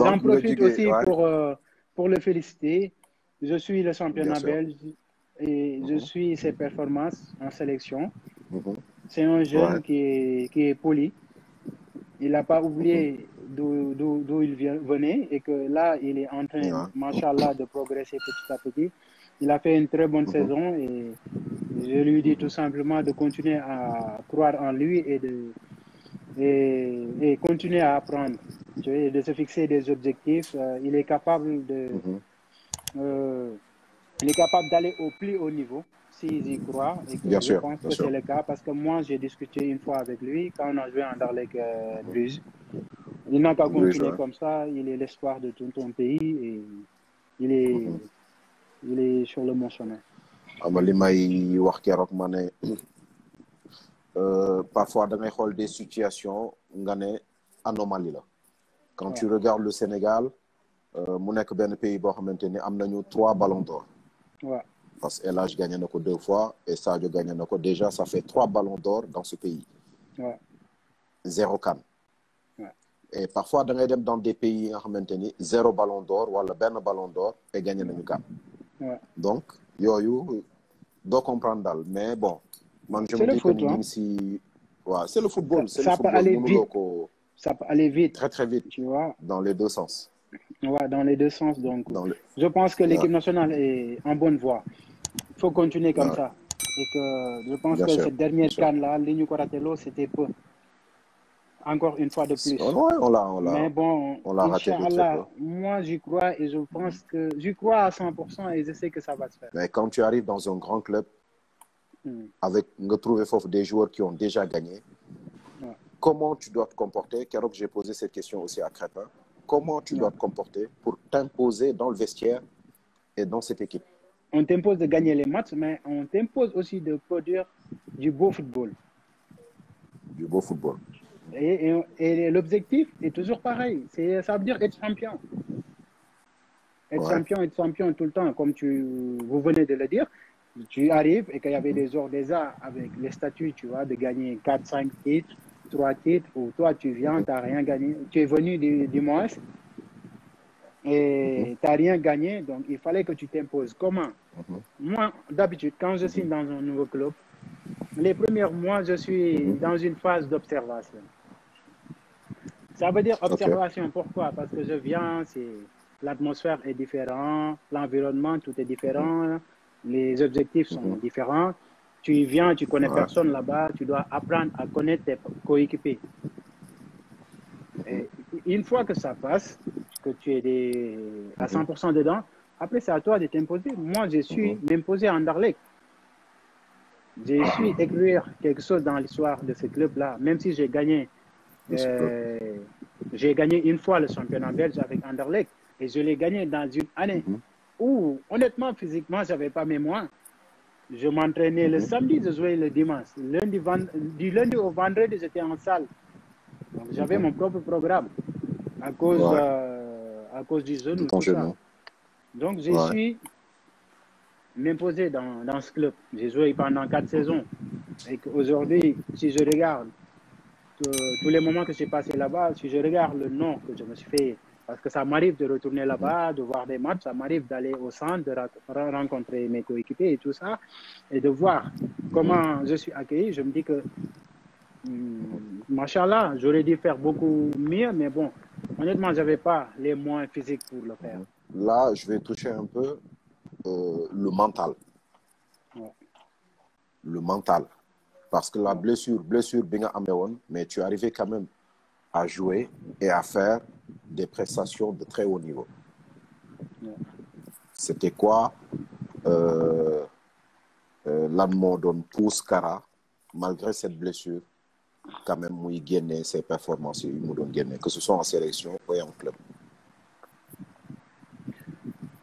j'en profite aussi pour le féliciter. Je suis le championnat belge et je suis ses performances en sélection. C'est un jeune qui est poli. Il n'a pas oublié d'où il venait et que là, il est en train, machallah, de progresser petit à petit. Il a fait une très bonne saison et je lui dis tout simplement de continuer à croire en lui et continuer à apprendre, de se fixer des objectifs. Il est capable d'aller au plus haut niveau s'il y croit. Et que je pense que c'est le cas parce que moi, j'ai discuté une fois avec lui quand on a joué en Anderlecht Bruges. Il n'a qu'à continuer comme ça. Il est l'espoir de tout ton pays et il est sur le bon chemin. Parfois, dans des situations, anomalies. Quand tu regardes le Sénégal, mon pays, a 3 ballons d'or. Parce que LH gagne 2 fois et Sadio gagne déjà, ça fait 3 ballons d'or dans ce pays. 0 canne. Et parfois, dans des pays, 0 ballon d'or ou 1 ballon d'or et gagne 1 canne. Donc, yoyu, doit comprendre. Mais bon, c'est le foot, c'est le football. Ça peut aller vite. Ça peut aller vite. Très, très vite. Tu vois. Dans les 2 sens. Dans les 2 sens. Donc, je pense que l'équipe nationale est en bonne voie. Il faut continuer comme ça. Et que je pense que cette dernière canne-là, Ligno Coratello, c'était peu. Encore une fois de plus. Mais bon, on l'a raté. Moi, j'y crois et je pense que j'y crois à 100% et je sais que ça va se faire. Mais quand tu arrives dans un grand club, avec des joueurs qui ont déjà gagné, comment tu dois te comporter? Car j'ai posé cette question aussi à Crépin. Comment tu dois te comporter pour t'imposer dans le vestiaire et dans cette équipe? On t'impose de gagner les matchs, mais on t'impose aussi de produire du beau football. Du beau football. Et l'objectif est toujours pareil. Ça veut dire être champion. Être champion tout le temps, comme vous venez de le dire. Tu arrives et qu'il y avait des ordres avec les statuts, tu vois, de gagner 4, 5 titres, 3 titres, ou toi tu viens, tu n'as rien gagné. Tu es venu du moins et tu n'as rien gagné, donc il fallait que tu t'imposes. Comment? Moi, d'habitude, quand je signe dans un nouveau club, les premiers mois, je suis dans une phase d'observation. Ça veut dire observation, pourquoi? Parce que je viens, l'atmosphère est différente, l'environnement, tout est différent, les objectifs sont différents. Tu viens, tu connais personne là-bas, tu dois apprendre à connaître tes coéquipiers. Une fois que ça passe, que tu es à 100% dedans, après c'est à toi de t'imposer. Moi, je suis m'imposer à Anderlecht. J'ai su écrire quelque chose dans l'histoire de ce club-là, même si j'ai gagné. J'ai gagné une fois le championnat belge avec Anderlecht et je l'ai gagné dans une année où, honnêtement, physiquement, je n'avais pas mémoire. Je m'entraînais le samedi, je jouais le dimanche. Du lundi au vendredi, j'étais en salle. Donc, j'avais mon propre programme à cause du genou. Tout ça. Donc, j'ai su m'imposer dans ce club. J'ai joué pendant 4 saisons. Et aujourd'hui, si je regarde tous les moments que j'ai passés là-bas, si je regarde le nom que je me suis fait, parce que ça m'arrive de retourner là-bas, de voir des matchs, ça m'arrive d'aller au centre, de rencontrer mes coéquipiers et tout ça, et de voir comment je suis accueilli, je me dis que, machallah, j'aurais dû faire beaucoup mieux, mais bon, honnêtement, je n'avais pas les moyens physiques pour le faire. Là, je vais toucher un peu le mental. Le mental. Parce que la blessure, mais tu es arrivé quand même à jouer et à faire des prestations de très haut niveau. C'était quoi l'Anmodon pousse Kara, malgré cette blessure, quand même, il gagne ses performances, que ce soit en sélection ou en club.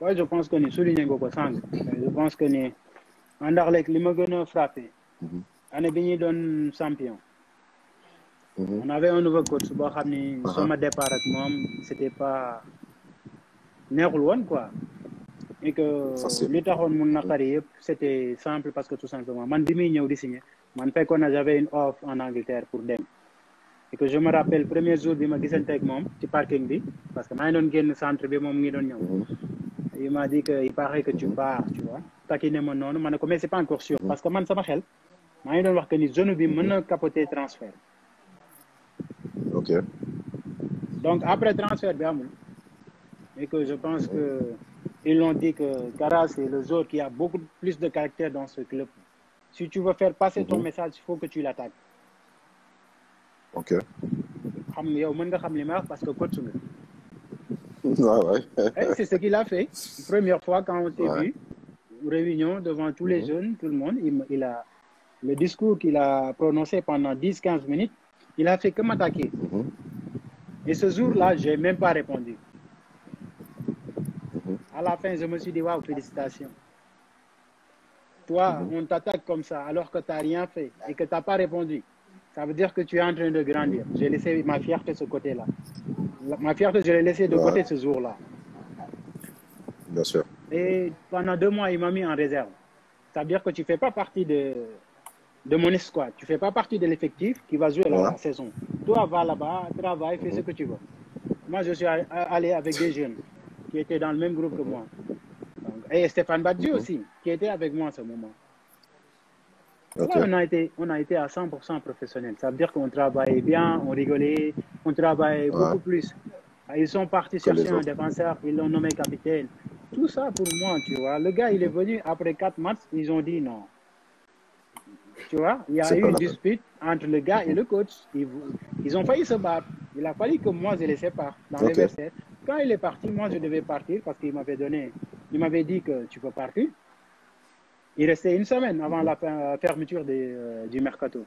Oui, je pense que nous soulignons je pense que nous, Anderlecht, li ma gën a frappé. Année bi ñuy doon champion. On avait un nouveau coach boo xam ni sama départ ak moom c'était pas neexul woon quoi. Et que li taxoon mu naqari yëpp c'était simple parce que tout simplement man bi muy ñëw di signer man fekkoon na j'avais une offre en Angleterre pour dem. Et que je me rappelle, le premier jour, il m'a dit avec moi, du parking, parce que moi, je suis centre, il m'a dit qu'il paraît que tu pars, tu vois. Taquiné mon nom, mais c'est pas encore sûr. Parce que moi, ça m'a fait. Moi, je dois que les jeunes vont capoter transfert. Ok. Donc, après transfert, et que je pense qu'ils l'ont dit que Kara, c'est le joueur qui a beaucoup plus de caractère dans ce club. Si tu veux faire passer ton message, il faut que tu l'attaques. Ok. Parce que coach, Ouais. c'est ce qu'il a fait. Première fois quand on s'est vu, réunion devant tous les jeunes, tout le monde, il a le discours qu'il a prononcé pendant 10-15 minutes, il a fait que m'attaquer. Et ce jour-là, je n'ai même pas répondu. À la fin, je me suis dit, waouh, félicitations. Toi, on t'attaque comme ça alors que tu n'as rien fait et que tu n'as pas répondu. Ça veut dire que tu es en train de grandir. J'ai laissé ma fierté de ce côté-là. Ma fierté, je l'ai laissée de côté ce jour-là. Bien sûr. Et pendant 2 mois, il m'a mis en réserve. Ça veut dire que tu ne fais pas partie de mon escouade. Tu ne fais pas partie de l'effectif qui va jouer la saison. Toi, va là-bas, travaille, fais ce que tu veux. Moi, je suis allé avec des jeunes qui étaient dans le même groupe que moi. Donc, et Stéphane Badji aussi, qui était avec moi à ce moment. Okay. Là, on a été à 100% professionnels. Ça veut dire qu'on travaillait bien, on rigolait, on travaillait beaucoup plus. Ils sont partis chercher un défenseur, ils l'ont nommé capitaine. Tout ça pour moi, tu vois. Le gars, il est venu après 4 matchs, ils ont dit non. Tu vois, il y a eu une dispute entre le gars et le coach. Ils ont failli se battre. Il a fallu que moi, je les sépare dans les vestiaires. Quand il est parti, moi, je devais partir parce qu'il m'avait dit que tu peux partir. Il restait 1 semaine avant la fermeture du mercato.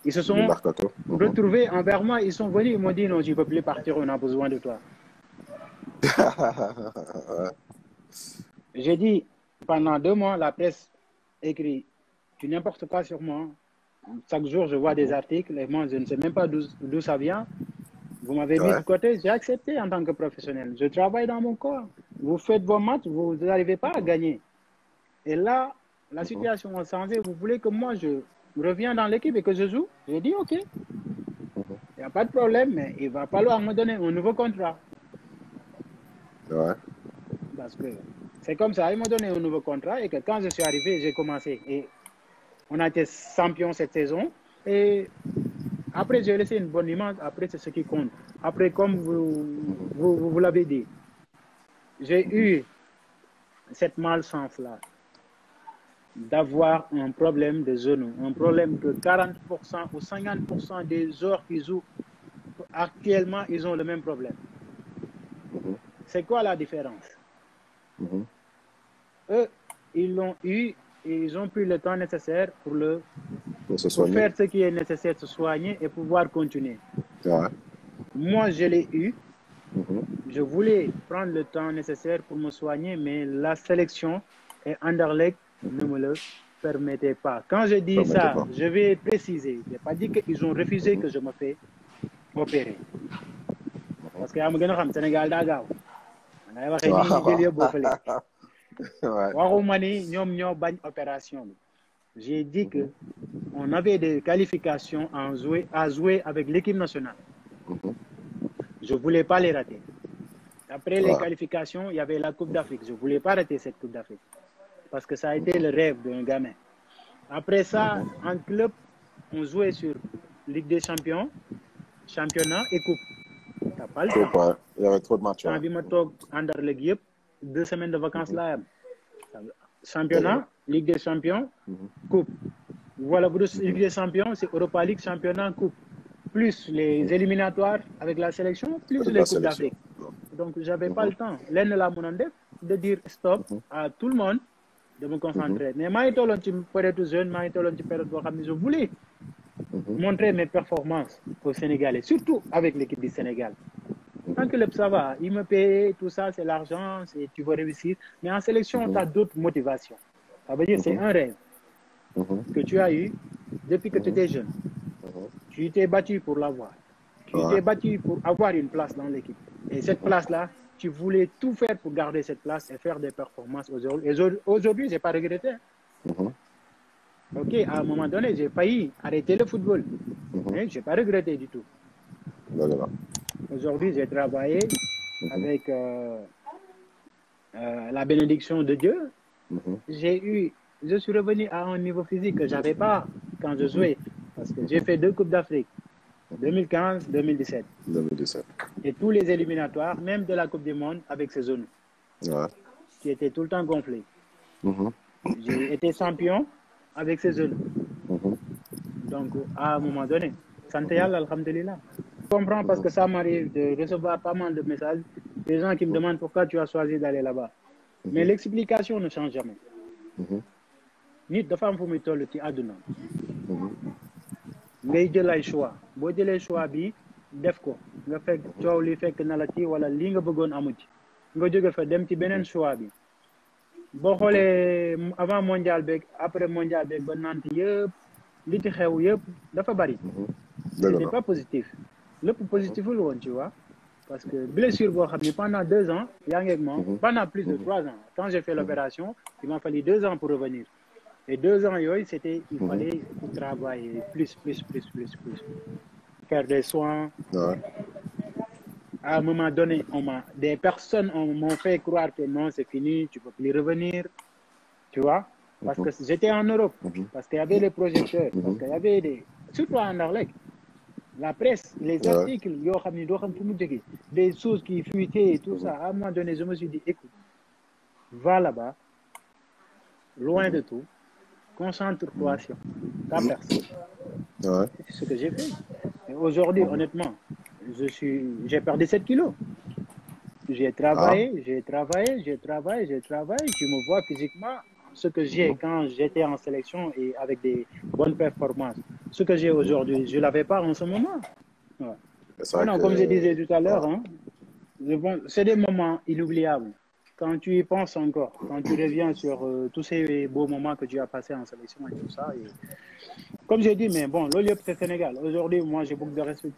Ils se sont retrouvés envers moi. Ils sont venus, ils m'ont dit non, tu ne peux plus partir, on a besoin de toi. J'ai dit, pendant 2 mois, la presse écrit tu n'importe quoi sur moi. Chaque jour, je vois des articles et moi, je ne sais même pas d'où ça vient. Vous m'avez mis de côté, j'ai accepté en tant que professionnel. Je travaille dans mon corps. Vous faites vos matchs, vous n'arrivez pas à gagner. Et là, la situation a changé. Vous voulez que moi, je revienne dans l'équipe et que je joue? J'ai dit OK. Il n'y a pas de problème, mais il va falloir me donner un nouveau contrat. Parce que c'est comme ça, ils m'ont donné un nouveau contrat et que quand je suis arrivé, j'ai commencé. Et on a été champion cette saison. Et après, j'ai laissé une bonne image. Après, c'est ce qui compte. Après, comme vous l'avez dit, j'ai eu cette malchance-là d'avoir un problème de genou. Un problème que 40% ou 50% des joueurs qui jouent actuellement, ils ont le même problème. C'est quoi la différence? Eux, ils l'ont eu et ils ont pris le temps nécessaire pour faire ce qui est nécessaire, se soigner et pouvoir continuer. Moi, je l'ai eu. Je voulais prendre le temps nécessaire pour me soigner, mais la sélection et Anderlecht ne me le permettaient pas. Quand je dis ça, je vais préciser. Je n'ai pas dit qu'ils ont refusé que je me fais opérer. Parce que je suis au Sénégal d'Agaw. J'ai dit qu'on avait des qualifications à jouer avec l'équipe nationale. Je ne voulais pas les rater. Après les qualifications, il y avait la Coupe d'Afrique. Je ne voulais pas rater cette Coupe d'Afrique. Parce que ça a été le rêve d'un gamin. Après ça, en club, on jouait sur Ligue des Champions, championnat et coupe. T'as pas le temps. Il y avait trop de matchs. Quand je suis 2 semaines de vacances là. Championnat, Ligue des Champions, coupe. Voilà, pour Ligue des Champions, c'est Europa League, championnat, coupe. Plus les éliminatoires avec la sélection, plus les Coupes d'Afrique. Donc, je n'avais pas le temps. L'un de la de dire stop à tout le monde, de me concentrer. Mais je voulais montrer mes performances au Sénégalais, surtout avec l'équipe du Sénégal. Tant que le ça va, il me paye, tout ça, c'est l'argent, tu veux réussir. Mais en sélection, tu as d'autres motivations. Ça veut dire c'est un rêve que tu as eu depuis que tu étais jeune. Tu t'es battu pour l'avoir. Tu t'es battu pour avoir une place dans l'équipe. Et cette place-là, tu voulais tout faire pour garder cette place et faire des performances aujourd'hui. Et aujourd'hui, je n'ai pas regretté. Ok, à un moment donné, j'ai failli arrêter le football. Mais je n'ai pas regretté du tout. Aujourd'hui, j'ai travaillé avec la bénédiction de Dieu. Je suis revenu à un niveau physique que je n'avais pas quand je jouais. Parce que j'ai fait 2 Coupes d'Afrique, 2015, 2017. Et tous les éliminatoires, même de la Coupe du Monde, avec ces zones qui étaient tout le temps gonflées. J'ai été champion avec ces zones. Donc, à un moment donné, santé yàlla, alhamdulillah. Je comprends parce que ça m'arrive de recevoir pas mal de messages, des gens qui me demandent pourquoi tu as choisi d'aller là-bas. Mais l'explication ne change jamais. Nit dafa am fu muy toll ci àdduna. ngay jël ay choix boo jëlee choix bi def ko nga fekk coow li fekk na la ci wala li nga bëggoon amu ci nga jóge fa dem ci beneen choix bi boo xoolee avant mondial beeg après mondial beeg ba nant yëpp li ci xew yëpp dafa bari. C'était pas positif. Le positif lu woon tu vois parce que blessure boo xam ne pendant 2 ans yaa ngi ak moom pendant plus de 3 ans quand j'ai fait l'opération il m'a fallu 2 ans pour revenir. Et 2 ans, c'était, il fallait travailler plus. Faire des soins. À un moment donné, des personnes m'ont fait croire que non, c'est fini, tu ne peux plus revenir. Tu vois? Parce que j'étais en Europe. Parce qu'il y avait les projecteurs. Parce qu'il y avait surtout en Arlec, la presse, les articles, des choses qui fuitaient et tout ça. À un moment donné, je me suis dit, écoute, va là-bas, loin de tout. Concentre-toi sur ta personne. C'est ce que j'ai fait. Et aujourd'hui, honnêtement, j'ai perdu 7 kilos. J'ai travaillé. Tu me vois physiquement, ce que j'ai quand j'étais en sélection et avec des bonnes performances. Ce que j'ai aujourd'hui, je ne l'avais pas en ce moment. Non, comme je disais tout à l'heure, c'est des moments inoubliables. Quand tu y penses encore, quand tu reviens sur tous ces beaux moments que tu as passés en sélection et tout ça. Et... Comme j'ai dit, mais bon, l'Oliop, c'est Sénégal. Aujourd'hui, moi, j'ai beaucoup de respect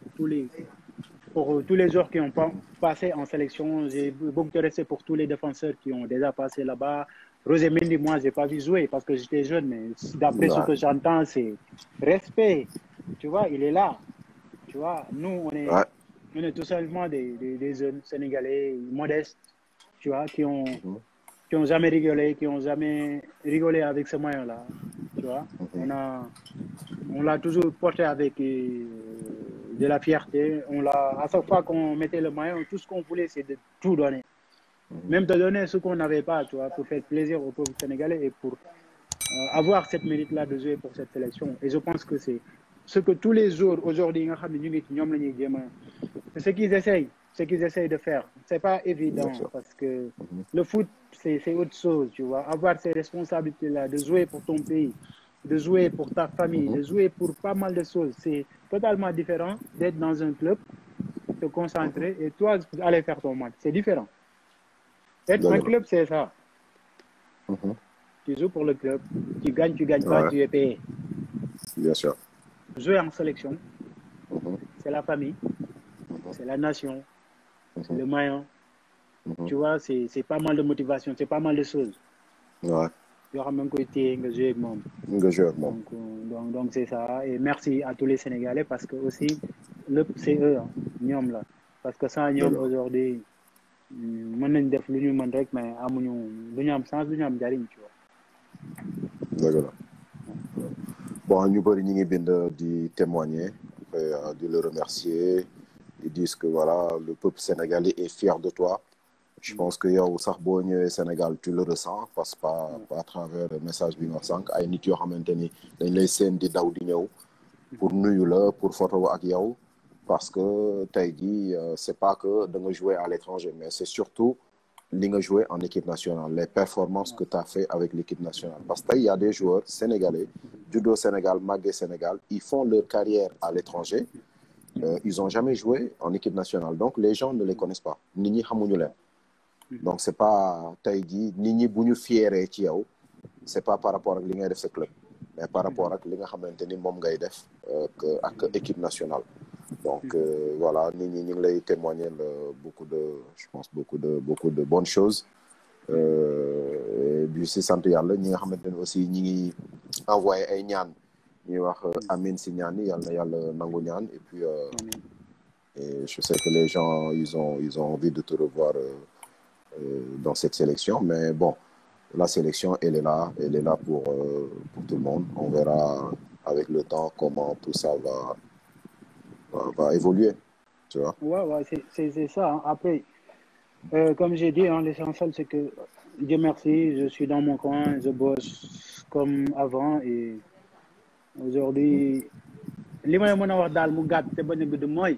pour tous les joueurs qui ont passé en sélection. J'ai beaucoup de respect pour tous les défenseurs qui ont déjà passé là-bas. Rosé Mendy, moi, je n'ai pas vu jouer parce que j'étais jeune, mais d'après ce que j'entends, c'est respect. Tu vois, il est là. Tu vois, nous, on est tout simplement des jeunes Sénégalais modestes. Tu vois, qui ont jamais rigolé avec ce moyen-là, tu vois. On l'a toujours porté avec de la fierté. À chaque fois qu'on mettait le maillot, tout ce qu'on voulait, c'est de tout donner. Même de donner ce qu'on n'avait pas, tu vois, pour faire plaisir au peuple sénégalais et pour avoir cette mérite-là de jouer pour cette sélection. Et je pense que c'est ce que tous les jours, aujourd'hui, c'est ce qu'ils essayent. Ce qu'ils essayent de faire. C'est pas évident parce que le foot, c'est autre chose, tu vois. Avoir ces responsabilités-là, de jouer pour ton pays, de jouer pour ta famille, de jouer pour pas mal de choses, c'est totalement différent d'être dans un club, te concentrer et toi, aller faire ton match. C'est différent. Être un club, c'est ça. Tu joues pour le club, tu gagnes pas, tu es payé. Bien sûr. Jouer en sélection, c'est la famille, c'est la nation. C'est le maillot. Tu vois, c'est pas mal de motivation, c'est pas mal de choses. Donc, c'est ça. Et merci à tous les Sénégalais parce que aussi, c'est eux, là. Parce que sans ñoom aujourd'hui, mën nañ def lu ñu mën rek mais du ñu am sens du ñu am njariñ, tu vois. Dëgg la. Bon, ñu bëri ñi ngi bind di témoigner et de le remercier. Ils disent que voilà, le peuple sénégalais est fier de toi. Je pense que yow sax boo ñëwee Sénégal tu le ressens parce que à travers le message bi nga sànq ay nit yoo xamante ni dañ lay seen di daw di ñëw pour nuyu la pour photo ak yow parce que tey jii c'est pas que da nga jouer à l'étranger mais c'est surtout li nga jouer en équipe nationale les performances que tu as fait avec l'équipe nationale parce que tey il y a des joueurs sénégalais juddoo Sénégal màggee Sénégal ils font leur carrière à l'étranger. Ils n'ont jamais joué en équipe nationale. Donc, les gens ne les connaissent pas. Nini xamuñu leen. Donc, c'est pas tey jii nit ñi bu ñu fiéré ci yow. C'est pas par rapport ak li ngay def sa club. Mais par rapport ak li nga xamante ni moom ngay def ak équipe nationale. Donc, voilà, nit ñi ñu ngi lay témoigner je pense beaucoup de bonnes choses. Et du si sant yàlla ñi nga xamante ne aussi ñi ngi envoyé ay ñaan ñuy wax amin si ñaan yi yàlla na yàlla nangu ñaan et puis et je sais que les gens ils ont envie de te revoir dans cette sélection mais bon la sélection elle est là pour tout le monde on verra avec le temps comment tout ça va évoluer tu vois. Ouais, c'est ça hein. Après comme j'ai dit hein, l'essentiel c'est que Dieu merci je suis dans mon coin je bosse comme avant et aujourd'hui li may mën a wax daal mu gàtt te bañ a gudd mooy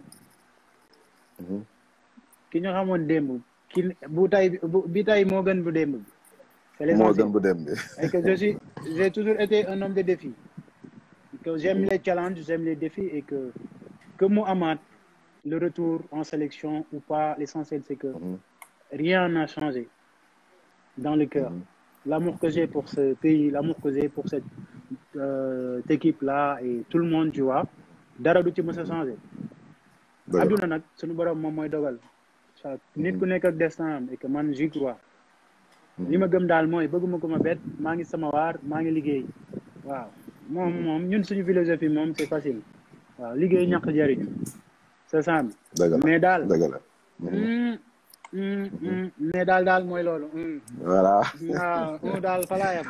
ki ñu xamoon démb ki bi tay moo gën bu démb bi c'est l'essentiel moo gën bu démb bi et que j'ai toujours été un homme de défi que j'aime les challenges j'aime les défis et que mu amaat le retour en sélection ou pas l'essentiel c'est que rien n'a changé dans le cœur l'amour que j'ai pour ce pays l'amour que j'ai pour cette équipe là et tout le monde tu vois dara du ci mës a changé adduna nag suñu borom moom mooy dogal nit ku nekk ak destin am et que man j'y crois li ma gëm daal mooy bëgguma ko ma bett maa ngi sama waar maa ngi liggéey waaw moom ñun suñu philosophie moom c'est facile waaw liggéey ñàkk jariñu c'est ça mais daal mais daal mooy loolu voilà waaw daal fa laa yam